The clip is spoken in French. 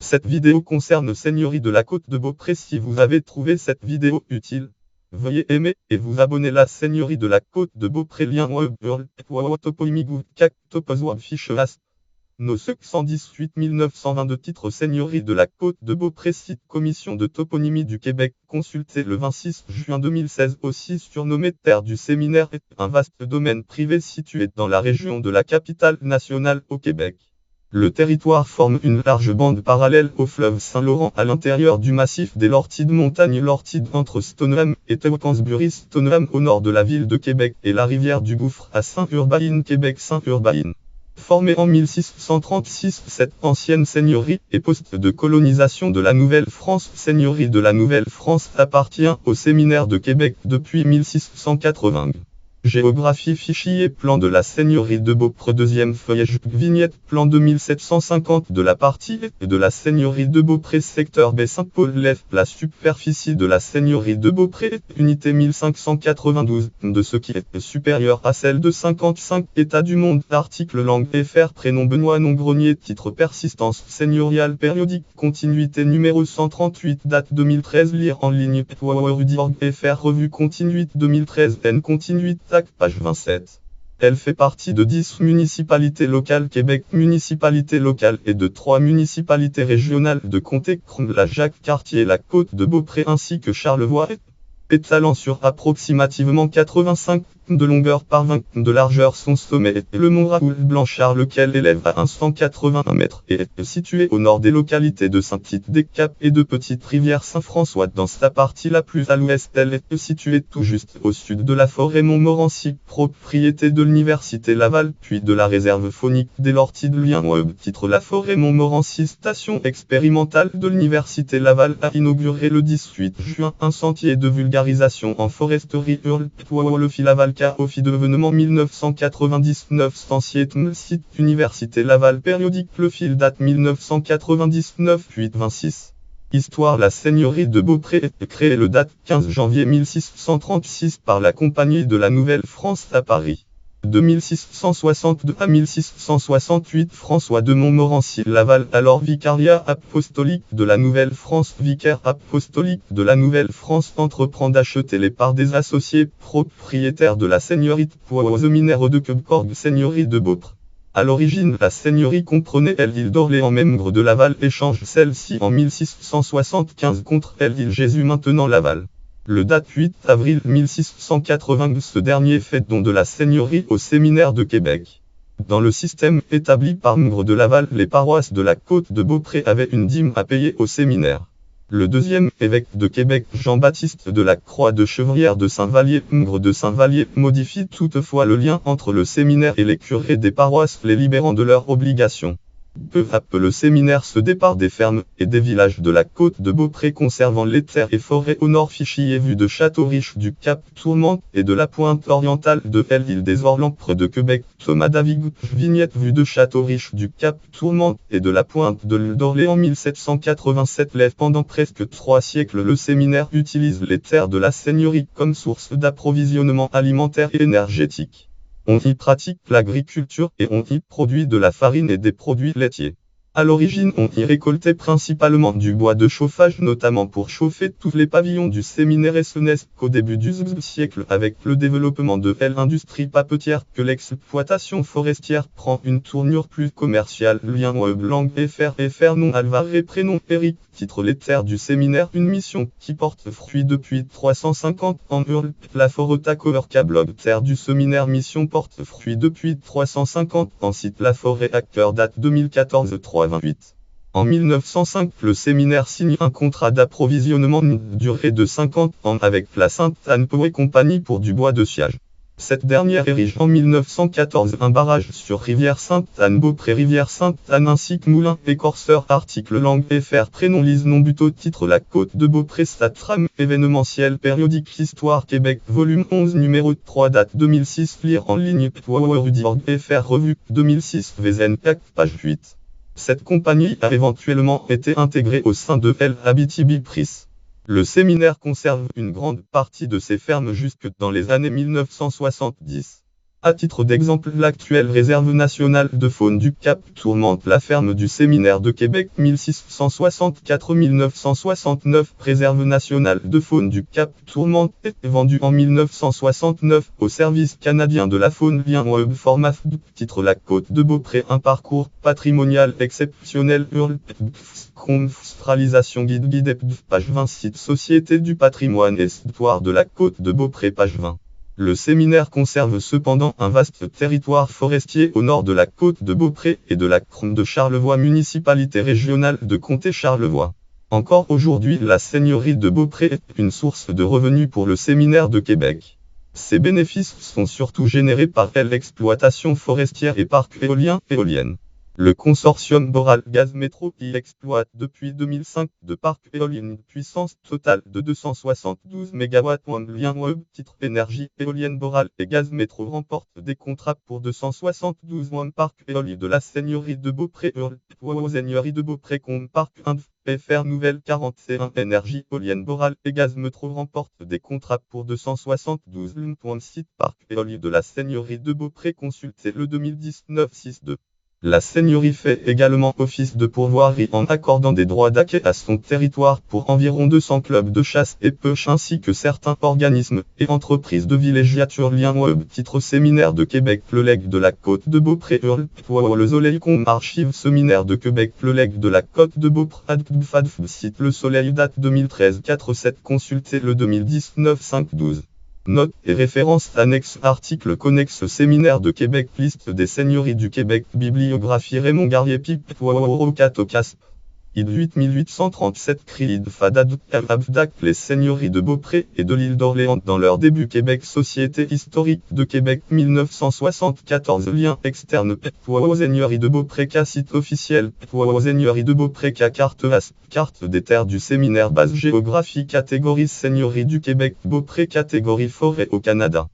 Cette vidéo concerne Seigneurie de la Côte de Beaupré. Si vous avez trouvé cette vidéo utile, veuillez aimer et vous abonner. La Seigneurie de la Côte de Beaupré. Lien web toponymigou topozwab fiche as. No 118 1922 titre Seigneurie de la Côte de Beaupré. Site Commission de toponymie du Québec. Consulté le 26 juin 2016. Aussi surnommé Terre du Séminaire, est un vaste domaine privé situé dans la région de la Capitale nationale au Québec. Le territoire forme une large bande parallèle au fleuve Saint-Laurent à l'intérieur du massif des Lortides. Montagne Lortides entre Stoneham et Tewkansbury. Stoneham au nord de la ville de Québec et la rivière du Gouffre à Saint-Urbain, Québec. Saint-Urbain. Formée en 1636, cette ancienne seigneurie et poste de colonisation de la Nouvelle-France. Seigneurie de la Nouvelle-France appartient au Séminaire de Québec depuis 1680. Géographie fichier plan de la Seigneurie de Beaupré. Deuxième feuillage vignette plan 2750 de la partie et de la Seigneurie de Beaupré. Secteur B Saint-Paul. La superficie de la Seigneurie de Beaupré, unité 1592, de ce qui est supérieur à celle de 55 États du monde. Article langue FR. Prénom Benoît Nombronier. Titre persistance seigneuriale périodique. Continuité numéro 138. Date 2013. Lire en ligne. Rudi.org FR. Revue continuité 2013. N continuité. Page 27. Elle fait partie de 10 municipalités locales Québec, municipalités locales et de 3 municipalités régionales de comté, la Jacques-Cartier, la Côte de Beaupré ainsi que Charlevoix, étalant sur approximativement 85 de longueur par 20 de largeur. Son sommet est le mont Raoul-Blanchard, lequel élève à 181 mètres et est situé au nord des localités de Saint-Tite-des-Caps et de Petite-Rivière. Saint-François. Dans sa partie la plus à l'ouest, elle est située tout juste au sud de la forêt Montmorency, propriété de l'Université Laval, puis de la réserve faunique des Lortides. Lien web. Titre La forêt Montmorency. Station expérimentale de l'Université Laval a inauguré le 18 juin un sentier de vulgarisation en foresterie le Laval Office d'événement 1999 Stancier site Université Laval périodique. Le fil date 1999 8-26. Histoire. La Seigneurie de Beaupré est créée le date 15 janvier 1636 par la Compagnie de la Nouvelle-France à Paris. De 1662 à 1668 François de Montmorency Laval, alors vicariat apostolique de la Nouvelle-France, vicaire apostolique de la Nouvelle-France, entreprend d'acheter les parts des associés propriétaires de la seigneurie de Poix-aux-Minères de Quebecorg, seigneurie de Beaupré. À l'origine, la seigneurie comprenait l'île d'Orléans, membre de Laval, échange celle-ci en 1675 contre l'île Jésus, maintenant Laval. Le date 8 avril 1680, ce dernier fait don de la seigneurie au Séminaire de Québec. Dans le système établi par Mgr de Laval, les paroisses de la Côte de Beaupré avaient une dîme à payer au séminaire. Le deuxième évêque de Québec, Jean-Baptiste de la Croix de Chevrière de Saint-Vallier, Mgr de Saint-Vallier, modifie toutefois le lien entre le séminaire et les curés des paroisses, les libérant de leurs obligations. Peu à peu le séminaire se départ des fermes et des villages de la Côte de Beaupré, conservant les terres et forêts au nord. Fichier vue de Château-Riche du Cap Tourmente et de la pointe orientale de l'île des Orlands près de Québec. Thomas David. Vignette vue de Château-Riche du Cap Tourmente et de la pointe de l'île d'Orléans 1787. Pendant presque 3 siècles, le séminaire utilise les terres de la seigneurie comme source d'approvisionnement alimentaire et énergétique. On y pratique l'agriculture et on y produit de la farine et des produits laitiers. À l'origine, on y récoltait principalement du bois de chauffage, notamment pour chauffer tous les pavillons du séminaire, et ce n'est qu'au début du siècle, avec le développement de l'industrie papetière, que l'exploitation forestière prend une tournure plus commerciale. Lien web langue FR nom Alvar et prénom Eric. Titre Les terres du séminaire, une mission qui porte fruit depuis 350 ans. La Forêt blog terre du séminaire, mission porte fruit depuis 350 ans. Site La Forêt acteur date 2014 328. En 1905, le séminaire signe un contrat d'approvisionnement d'une durée de 50 ans avec la Sainte-Anne Power Company pour du bois de sciage. Cette dernière érige en 1914 un barrage sur rivière Sainte-Anne, Beaupré rivière Sainte-Anne ainsi que moulin écorceur. Article langue FR prénom Lise nom buto. Titre La Côte de Beaupré Statram événementiel périodique Histoire Québec volume 11 numéro 3 date 2006. Lire en ligne Rudi.org FR revue 2006 VZN page 8. Cette compagnie a éventuellement été intégrée au sein de l'Abitibi-Pris. Le séminaire conserve une grande partie de ses fermes jusque dans les années 1970. À titre d'exemple, l'actuelle réserve nationale de faune du Cap Tourmente, la ferme du Séminaire de Québec 1664-1969, réserve nationale de faune du Cap Tourmente, est vendue en 1969 au Service canadien de la faune lien web format titre La Côte de Beaupré, un parcours patrimonial exceptionnel réalisation guide page 20 site Société du patrimoine et histoire de la Côte de Beaupré page 20. Le séminaire conserve cependant un vaste territoire forestier au nord de la côte de Beaupré et de la Crome de Charlevoix, municipalité régionale de Comté-Charlevoix. Encore aujourd'hui, la seigneurie de Beaupré est une source de revenus pour le séminaire de Québec. Ces bénéfices sont surtout générés par l'exploitation forestière et parcs éoliennes. Le consortium Boral Gaz Métro y exploite depuis 2005 de parcs éoliennes puissance totale de 272 MW. Lien web titre énergie éolienne Boral et Gaz Métro remportent des contrats pour 272 parcs éoliens de la seigneurie de Beaupré. Seigneurie de Beaupré compte parc 1 PFR Nouvelle 41 énergie éolienne Boral et Gaz Métro remportent des contrats pour 272 site parc éolien de la seigneurie de Beaupré. Consultez le 2019-6-2. La seigneurie fait également office de pourvoirie en accordant des droits d'accès à son territoire pour environ 200 clubs de chasse et pêche ainsi que certains organismes et entreprises de villégiature. Lien web titre Séminaire de Québec le legs de la côte de Beaupré le soleil archive Séminaire de Québec le legs de la côte de Beaupré site Le Soleil date 2013 4-7 consultez le 2019-5-12. Notes et références annexes articles connexes Séminaire de Québec liste des seigneuries du Québec bibliographie Raymond Garrier Pipe Catocas ID 8837 Crilid Fadad Abdac. Les seigneuries de Beaupré et de l'île d'Orléans dans leur début. Québec Société historique de Québec 1974. Lien externe seigneurie de Beaupré site officiel seigneurie de Beaupré carte carte des terres du séminaire base géographie catégorie seigneurie du Québec Beaupré catégorie forêt au Canada.